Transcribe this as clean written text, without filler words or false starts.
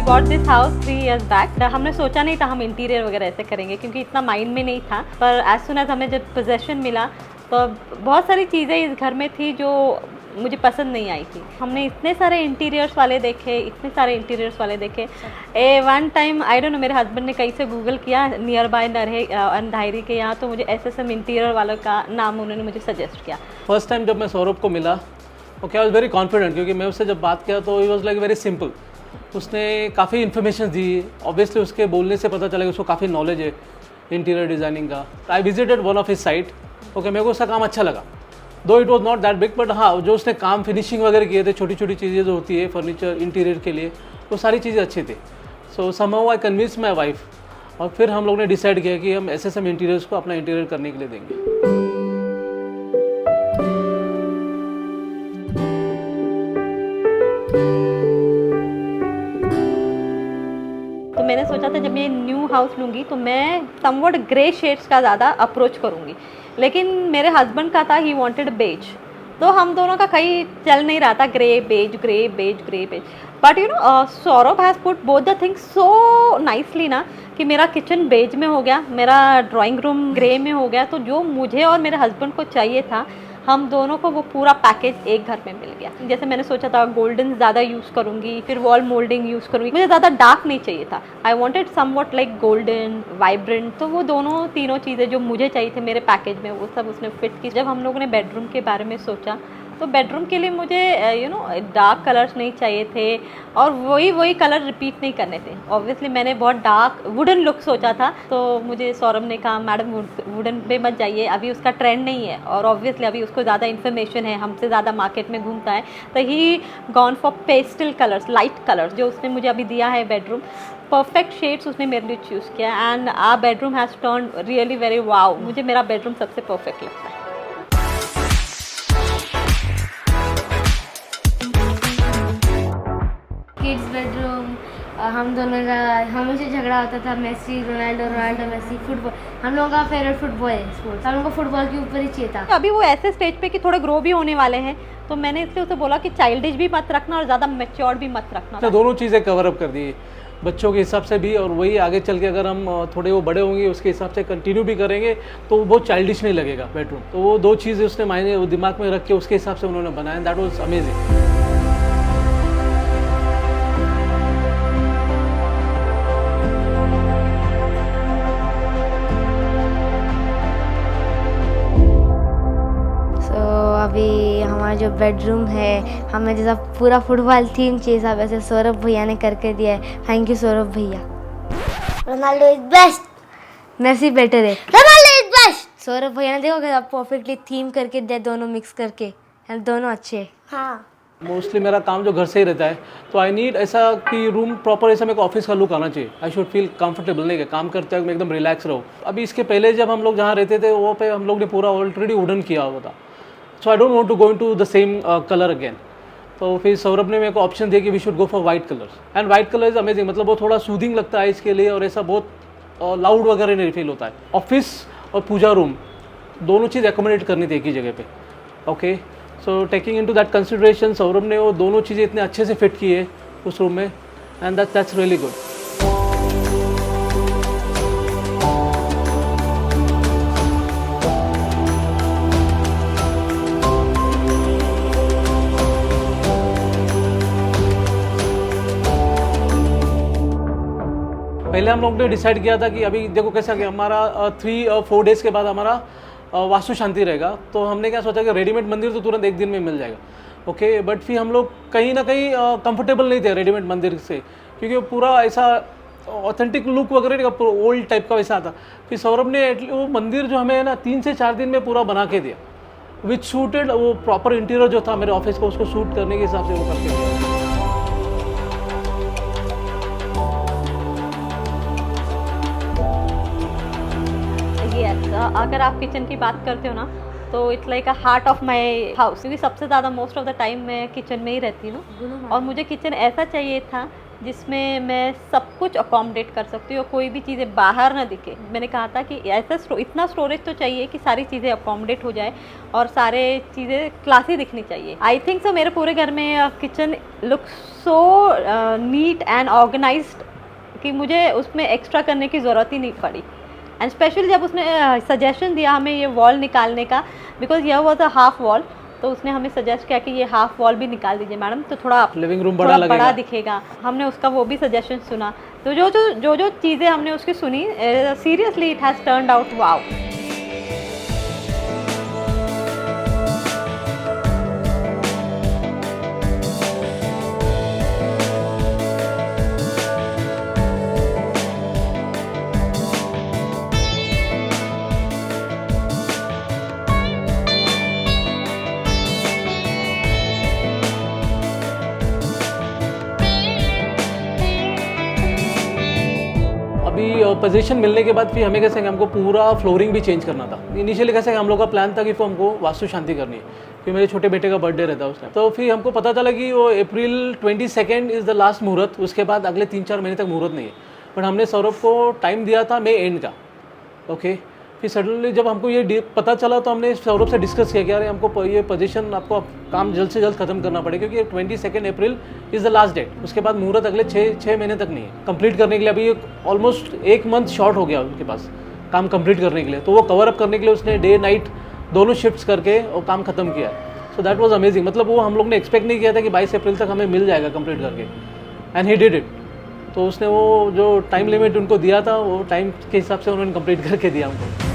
Bought this house 3 years back. हमने सोचा नहीं था हम इंटीरियर वगैरह ऐसे करेंगे, क्योंकि इतना माइंड में नहीं था। पर एज सुन एज हमें जब पोजेशन मिला तो बहुत सारी चीज़ें इस घर में थी जो मुझे पसंद नहीं आई थी। हमने इतने सारे इंटीरियर्स वाले देखे, one time I don't know, मेरे हस्बैंड ने कहीं से गूगल किया नियर बाय अंधारी के यहाँ, तो मुझे SSM इंटीरियर वालों का नाम उन्होंने मुझे सजेस्ट किया। फर्स्ट टाइम जब मैं सौरभ को मिला, okay, I was very confident, क्योंकि मैं उससे जब बात किया तो he was like very simple. उसने काफ़ी इन्फॉर्मेशन दी, ऑब्वियसली उसके बोलने से पता चला कि उसको काफ़ी नॉलेज है इंटीरियर डिज़ाइनिंग का। I visited one of his site, okay, मेरे को उसका काम अच्छा लगा, दो it was not that big, but हाँ, जो उसने काम फिनिशिंग वगैरह किए थे, छोटी छोटी चीज़ें जो होती है फर्नीचर इंटीरियर के लिए, वो सारी चीज़ें अच्छी थी। सो somehow I convince my wife, और फिर हम लोग ने डिसाइड किया कि हम SSM इंटीरियर्स को अपना इंटीरियर करने के लिए देंगे। तो मैंने सोचा था जब मैं न्यू हाउस लूँगी तो मैं समवट ग्रे शेड्स का ज़्यादा अप्रोच करूँगी, लेकिन मेरे हस्बैंड का था ही वांटेड बेज, तो हम दोनों का कहीं चल नहीं रहा था grey beige. But you know Saurabh has put both the things so nicely ना, कि मेरा किचन बेज में हो गया, मेरा ड्राइंग रूम ग्रे में हो गया। तो जो मुझे और मेरे हस्बैंड को चाहिए था, हम दोनों को वो पूरा पैकेज एक घर में मिल गया। जैसे मैंने सोचा था गोल्डन ज़्यादा यूज़ करूँगी, फिर वॉल मोल्डिंग यूज़ करूँगी, मुझे ज़्यादा डार्क नहीं चाहिए था। I wanted somewhat like golden vibrant. तो वो दोनों तीनों चीज़ें जो मुझे चाहिए थे मेरे पैकेज में, वो सब उसने फिट की। जब हम लोगों ने बेडरूम के बारे में सोचा तो बेडरूम के लिए मुझे यू नो डार्क कलर्स नहीं चाहिए थे, और वही कलर रिपीट नहीं करने थे। ऑब्वियसली मैंने बहुत डार्क वुडन लुक सोचा था, तो मुझे सौरभ ने कहा मैडम वुडन पे मत जाइए, अभी उसका ट्रेंड नहीं है, और ऑब्वियसली अभी उसको ज़्यादा इन्फॉर्मेशन है, हमसे ज़्यादा मार्केट में घूमता है। तो he gone for pastel colours, light colours, जो उसने मुझे अभी दिया है बेडरूम, परफेक्ट शेड्स उसने मेरे लिए चूज़ किया। And our bedroom has turn really very wow. मुझे मेरा बेडरूम सबसे परफेक्ट लगता है। किड्स बेडरूम, हम दोनों का हमेशा झगड़ा होता था, मेसी रोनाल्डो मेसी। फुटबॉल, हम लोगों का फेवरेट फुटबॉल है स्पोर्ट्स, हम लोगों को फुटबॉल के ऊपर ही चाहिए था। अभी वो ऐसे स्टेज पे कि थोड़े ग्रो भी होने वाले हैं, तो मैंने इसलिए उसे बोला कि चाइल्डिश भी मत रखना और ज़्यादा मैच्योर भी मत रखना। तो दोनों चीज़ें कवर अप कर दी बच्चों के हिसाब से भी, और वही आगे चल के अगर हम थोड़े वो बड़े होंगे उसके हिसाब से कंटिन्यू भी करेंगे तो वो चाइल्डिश नहीं लगेगा बेडरूम। तो वो दो चीज़ें उसने मायने वो दिमाग में रख के उसके हिसाब से उन्होंने बनाया। That was amazing. अभी हमारा जो बेडरूम है, हमें जैसा पूरा फुटबॉल थीम चाहिए था, वैसे सौरभ भैया ने करके दिया है। थैंक यू सौरभ भैया। Ronaldo is best, Messi better है। Ronaldo is best. सौरभ भैया ने देखो कैसा परफेक्टली थीम करके दिया, दोनों मिक्स करके, दोनों अच्छे हैं। हाँ, मोस्टली मेरा काम जो घर से ही रहता है, तो आई नीड ऐसा कि रूम प्रॉपर ऐसा मेरे को ऑफिस का लुक आना चाहिए। आई शुड फील कंफर्टेबल, नहीं कि काम करते वक्त मैं एकदम रिलैक्स रहूँ। अभी इसके पहले जब हम लोग जहाँ रहते थे वो पे हम लोग ने पूरा ऑलरेडी वुडन किया हुआ था, so I don't want to go into the same colour again. तो फिर सौरभ ने मेरे को ऑप्शन दिया कि we should go for white colours, and white colour is amazing. मतलब वो थोड़ा सूदिंग लगता है इसके लिए, और ऐसा बहुत लाउड वगैरह नहीं फील होता है। ऑफिस और पूजा रूम दोनों चीज़ एकोमोडेट करनी थी एक ही जगह पे, okay. So taking into that consideration Saurabh ने वो दोनों चीज़ें इतने अच्छे से फिट की है उस रूम में, एंड दैट्स रियली गुड। पहले हम लोग ने डिसाइड किया था कि अभी देखो कैसा कि हमारा 3-4 डेज़ के बाद हमारा वास्तु शांति रहेगा, तो हमने क्या सोचा कि रेडीमेड मंदिर तो तुरंत एक दिन में मिल जाएगा, ओके। बट फिर हम लोग कहीं ना कहीं कंफर्टेबल नहीं थे रेडीमेड मंदिर से, क्योंकि वो पूरा ऐसा ऑथेंटिक लुक वगैरह ओल्ड टाइप का वैसा था। फिर सौरभ ने वो मंदिर जो हमें ना 3 से 4 दिन में पूरा बना के दिया, विच सूटेड, वो प्रॉपर इंटीरियर जो था मेरे ऑफिस को उसको सूट करने के हिसाब से वो करके दिया। अगर आप किचन की बात करते हो ना, तो it's like a heart of my house, क्योंकि सबसे ज़्यादा मोस्ट ऑफ द टाइम मैं किचन में ही रहती हूँ, और मुझे किचन ऐसा चाहिए था जिसमें मैं सब कुछ अकोमोडेट कर सकती हूँ, कोई भी चीज़ें बाहर ना दिखे। मैंने कहा था कि ऐसा इतना स्टोरेज तो चाहिए कि सारी चीज़ें अकोमोडेट हो जाए और सारे चीज़ें क्लासी दिखनी चाहिए। आई थिंक सो मेरे पूरे घर में kitchen look so neat and organised कि मुझे उसमें एक्स्ट्रा करने की ज़रूरत ही नहीं पड़ी। एंड स्पेशली जब उसने सजेशन दिया हमें ये वॉल निकालने का, बिकॉज यह वॉज अ हाफ वॉल, तो उसने हमें सजेस्ट किया कि ये हाफ वॉल भी निकाल दीजिए मैडम, तो थोड़ा लिविंग रूम थोड़ा बड़ा लगेगा। बड़ा दिखेगा। हमने उसका वो भी सजेशन सुना, तो जो चीज़ें हमने उसकी सुनी, seriously it has turned out wow. अभी पोजीशन मिलने के बाद फिर हमें कैसे कि हमको पूरा फ्लोरिंग भी चेंज करना था। इनिशियली कैसे कि हम लोग का प्लान था कि फिर हमको वास्तु शांति करनी है, फिर मेरे छोटे बेटे का बर्थडे रहता है उस टाइम। तो फिर हमको पता चला कि वो अप्रैल 22 इज़ द लास्ट मुहूर्त, उसके बाद अगले 3-4 महीने तक मुहूर्त नहीं है। बट हमने सौरभ को टाइम दिया था मई एंड का। ओके, फिर सडनली जब हमको ये पता चला तो हमने सौरभ से डिस्कस किया कि यार हमको ये पोजीशन आपको काम जल्द से जल्द खत्म करना पड़ेगा, क्योंकि 22 April is the last date. उसके बाद मुहूर्त अगले 6 महीने तक नहीं है कंप्लीट करने के लिए। अभी ऑलमोस्ट 1 मंथ शॉर्ट हो गया उनके पास काम कंप्लीट करने के लिए। तो वो कवर अप करने के लिए उसने डे नाइट दोनों शिफ्ट्स करके और काम खत्म किया। So that was amazing. मतलब वो हम लोग ने एक्सपेक्ट नहीं किया था कि 22 अप्रैल तक हमें मिल जाएगा कंप्लीट करके, एंड ही डिड इट। तो उसने वो जो टाइम लिमिट उनको दिया था वो टाइम के हिसाब से उन्होंने कंप्लीट करके दिया हमको।